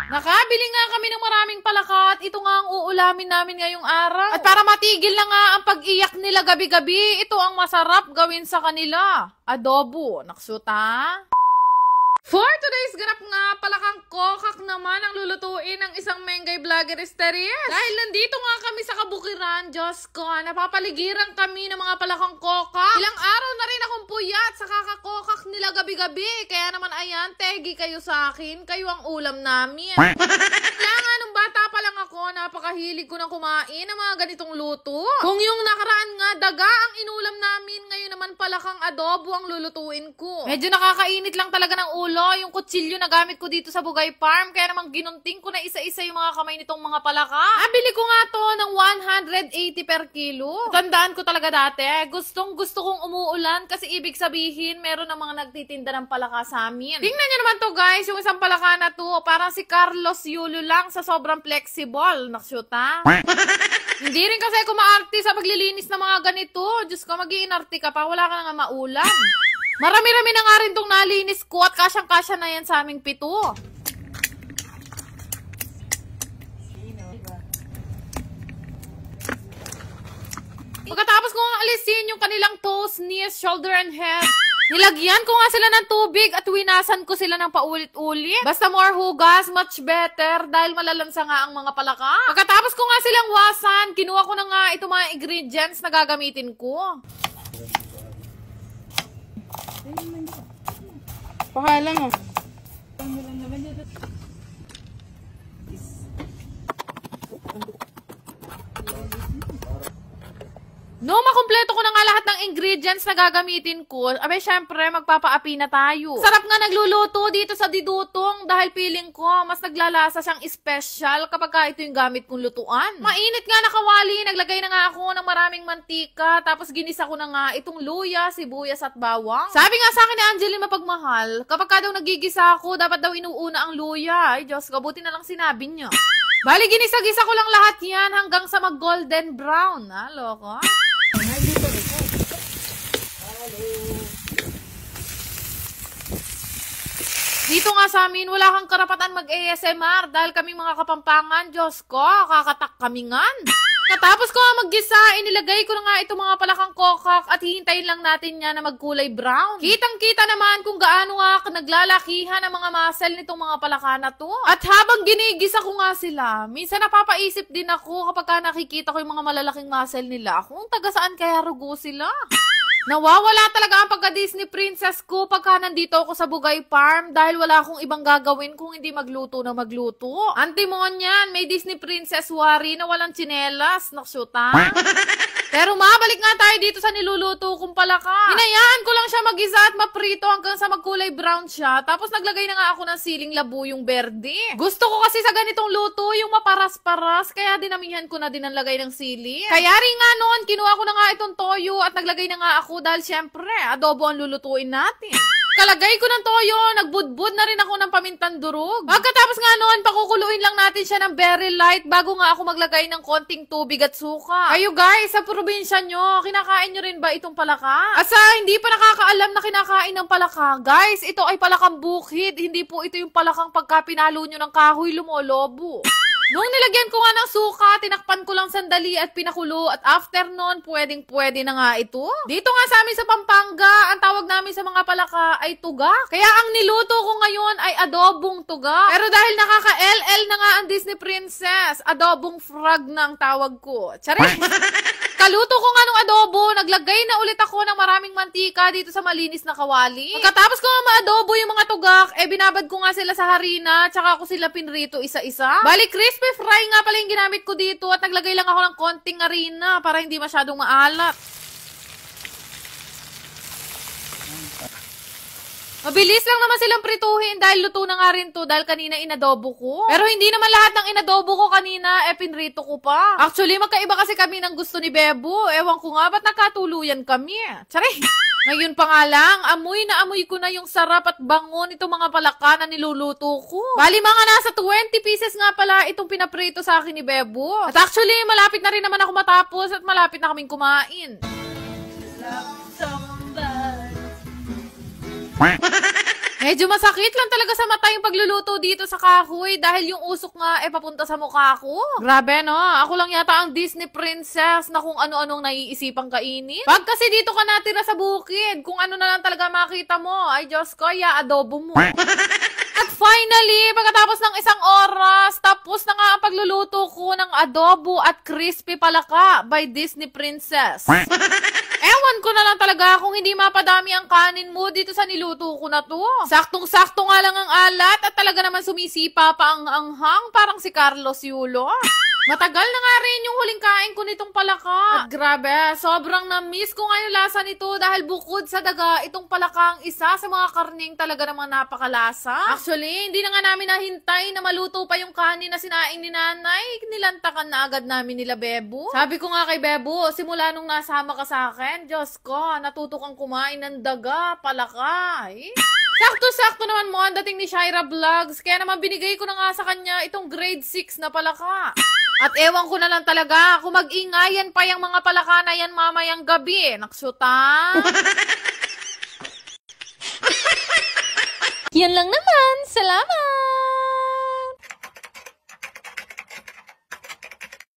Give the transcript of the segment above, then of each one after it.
Nakabili nga kami ng maraming palaka at ito nga ang uulamin namin ngayong araw. At para matigil na nga ang pag-iyak nila gabi-gabi, ito ang masarap gawin sa kanila. Adobo. Naksuta? For today's ganap nga, palakang kokak naman ang lulutuin ng isang Mengay Vlogger Esteries. Dahil nandito nga kami sa kabukiran, Diyos ko, napapaligiran kami ng mga palakang kokak. Ilang araw na rin akong puyat sa kakakokak nila gabi-gabi. Kaya naman ayan, tegi kayo sa akin, kayo ang ulam namin. Kaya nga, nung bata pa lang ako, napakahilig ko na kumain ng mga ganitong luto. Kung yung nakaraan nga, daga ang inulam namin, ngayon naman palakang adobo ang lulutuin ko. Medyo nakakainit lang talaga ng ulo yung kutsilyo na gamit ko dito sa Bugay Farm. Kaya naman ginunting ko na isa-isa yung mga kamay nitong mga palaka. Nabili ko nga to ng 180 per kilo. Tandaan ko talaga dati, gustong gusto kong umuulan kasi ibig sabihin meron ng mga nagtitinda ng palaka sa amin. Tingnan nyo naman to guys, yung isang palaka na to, parang si Carlos Yulo lang sa sobrang flexible. Naksyuta. Hindi rin kasi ako maarte sa paglilinis ng mga ganito. Diyos ko, mag-iinarte ka pa, wala ka na nga maulam. Marami-rami na nga rin itong nalinis ko at kasyang-kasya na yan sa aming pito. Pagkatapos ko nga alisin yung kanilang toes, knees, shoulder, and head, nilagyan ko nga sila ng tubig at winasan ko sila ng paulit-ulit. Basta more hugas, much better dahil malalansa nga ang mga palaka. Pagkatapos ko nga silang wasan, kinuha ko na nga itong mga ingredients na gagamitin ko. Pahala mo. No, makumpleto ko na nga lahat ng ingredients na gagamitin ko. Abay, syempre, magpapaapi na tayo. Sarap nga nagluluto dito sa Didutong dahil feeling ko mas naglalasa siyang special kapag ka ito yung gamit kong lutuan. Mainit nga na kawali, naglagay na nga ako ng maraming mantika, tapos ginisa ko na nga itong luya, sibuyas at bawang. Sabi nga sa akin ni Angeline Mapagmahal, kapag ka daw nagigisa ako, dapat daw inuuna ang luya. Ay, Diyos ko, buti na lang sinabi niya. Bali, ginisa-gisa ko lang lahat yan hanggang sa mag-golden brown. Ha, loko? Dito nga sa amin, wala kang karapatan mag-ASMR dahil kami mga Kapampangan, Diyos ko, kakatak kami ngan. Katapos ko nga maggisa, inilagay ko na nga itong mga palakang kokak at hihintayin lang natin niya na magkulay brown. Kitang-kita naman kung gaano nga naglalakihan ang mga muscle nitong mga palaka na to. At habang ginigisa ko nga sila, minsan napapaisip din ako kapag nakikita ko yung mga malalaking muscle nila, kung taga saan kaya rugo sila. Nawawala talaga ang pagka-Disney princess ko pagka nandito ako sa Bugay Farm dahil wala akong ibang gagawin kung hindi magluto na magluto. Antimon yan, may Disney princess worry na walang tsinelas. Naksyuta. Pero mabalik nga tayo dito sa niluluto kong palaka. Hinayaan ko lang siya mag-isa at maprito hanggang sa magkulay brown siya. Tapos naglagay na nga ako ng siling labuyong berde. Gusto ko kasi sa ganitong luto yung maparas-paras kaya dinamihan ko na din ang lagay ng sili. Kaya rin nga noon, kinuha ko na nga itong toyo at naglagay na nga ako dahil syempre, adobo ang lulutuin natin. Kalagay ko ng toyo, nagbudbud na rin ako ng pamintang durog. Pagkatapos nga noon, pakukuluin lang natin siya ng very light bago nga ako maglagay ng konting tubig at suka. Kayo guys, sa probinsya nyo, kinakain nyo rin ba itong palaka? At sa hindi pa nakakaalam na kinakain ng palaka, guys, ito ay palakang bukid. Hindi po ito yung palakang pagka pinalo nyo ng kahoy lumolobo. Nung nilagyan ko nga ng suka, tinakpan ko lang sandali at pinakulo at after nun, pwedeng-pwede na nga ito. Dito nga sa amin sa Pampanga, ang tawag namin sa mga palaka ay tuga. Kaya ang niluto ko ngayon ay adobong tuga. Pero dahil nakaka-LL na nga ang Disney princess, adobong frog na ang tawag ko. Charis! Kaluto ko nga nung adobo, naglagay na ulit ako ng maraming mantika dito sa malinis na kawali. Pagkatapos ko nga ma-adobo yung mga tugak, binabad ko nga sila sa harina, tsaka ko sila pinrito isa-isa. Bali, crispy fry nga pala yung ginamit ko dito at naglagay lang ako ng konting harina para hindi masyadong maalat. Mabilis lang naman silang prituhin dahil luto na nga rin to dahil kanina inadobo ko. Pero hindi naman lahat ng inadobo ko kanina, pinrito ko pa. Actually, magkaiba kasi kami ng gusto ni Bebo. Ewan ko nga, ba't nakatuluyan kami? Tsari! Ngayon pa nga lang, amoy na amoy ko na yung sarap at bango nitong mga palaka na niluluto ko. Bali mga nasa 20 pieces nga pala itong pinaprito sa akin ni Bebo. At actually, malapit na rin naman ako matapos at malapit na kaming kumain. Medyo masakit lang talaga sa mata yung pagluluto dito sa kahoy dahil yung usok nga papunta sa mukha ko. Grabe no, ako lang yata ang Disney princess na kung ano-anong naiisipang kainin. Pag kasi dito ka natira sa bukid, kung ano na lang talaga makita mo, ay Diyos ko, adobo mo. At finally, pagkatapos ng isang oras, tapos na nga ang pagluluto ko ng adobo at crispy palaka by Disney Princess. Ewan ko na lang talaga kung hindi mapadami ang kanin mo dito sa niluto ko na to. Saktong-sakto nga lang ang alat at talaga naman sumisipa pa ang anghang parang si Carlos Yulo. Matagal na nga rin yung huling kain ko nitong palaka. At grabe, sobrang na-miss ko nga yung lasa nito dahil bukod sa daga, itong palaka ang isa sa mga karning talaga namang napakalasa. Actually, hindi na nga namin nahintay na maluto pa yung kanin na sinaing ni nanay. Nilantakan na agad namin nila Bebo. Sabi ko nga kay Bebo, simula nung nasama ka sa akin, Diyos ko, natuto kang kumain ng daga, palaka. Sakto-sakto naman mo ang dating ni Shaira Vlogs, kaya naman binigay ko na nga sa kanya itong grade 6 na palaka. At ewan ko na lang talaga kung mag-ingayan pa yung mga palaka na yan mamayang gabi. Naksuta. Yan lang naman. Salamat!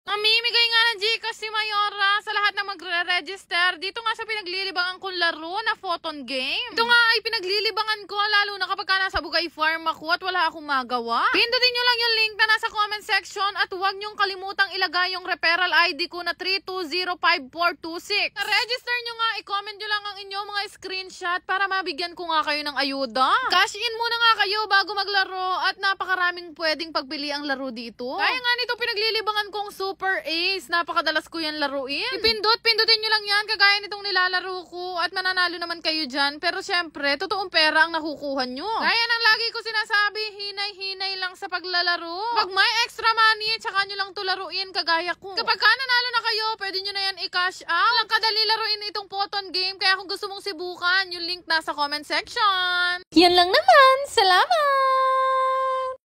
Namimigay nga ng Gcash si Mayora sa lahat na magre-register. Dito nga sa pinaglilibangan kong laro na photon game. Ito nga ay pinaglilibangan ko lalo na kapag nasa Bugay Farm ako at wala akong magawa. Pindutin nyo lang yung link na nasa comment section at huwag nyong kalimutang ilagay yung referral ID ko na 3205426. Na-register nyo nga, i-comment nyo lang ang inyong mga screenshot para mabigyan ko nga kayo ng ayuda. Cash in muna nga kayo bago maglaro at napakaraming pwedeng pagpili ang laro dito. Kaya nga nito pinaglilibangan kong Super Ace. Napakadalas ko yan laruin. Pindutin nyo lang yan kagaya nitong nilalaro ko at mananalo naman kayo dyan. Pero syempre, totoong pera ang nakukuha nyo. Kaya nang lagi ko sinasabi, hinay-hinay lang sa paglalaro. Pag may extra money, tsaka nyo lang to laruin kagaya ko. Kapag ka nanalo na kayo, pwede nyo na yan i-cash out. Lang kadali laruin itong photon game. Kaya kung gusto mong sibukan, yung link nasa comment section. Yan lang naman. Salamat!